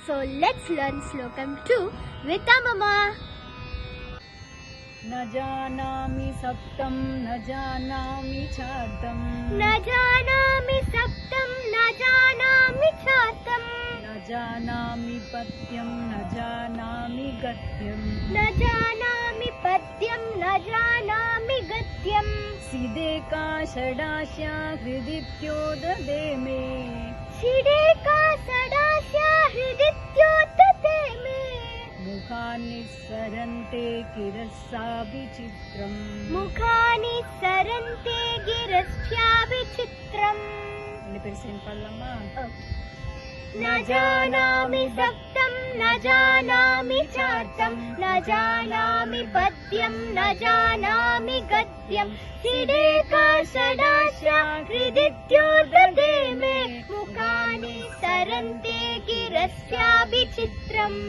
So let's learn Slokam 2 with our mama. न जानामि सप्तं न जानामि चार्तं न जानामि सप्तं न जानामि चार्तं न जानामि पद्यं न जानामि गद्यं न जानामि पद्यं न जानामि गद्यं सिदेका षडास्या हृदित्योददे मे शिडेका सडास्या हृदित्योददे मे मुखानि सरन्ते गिरस्साभिचित्रम् मुखानि सरन्ते गिरस्याभिचित्रम् न जानामि सप्तं न जानामि चार्तं न जानामि पद्यं न जानामि गद्यं शिडेका षडास्या हृदित्योददे मे मुखानि सरन्ते गिरस्याभिचित्रम्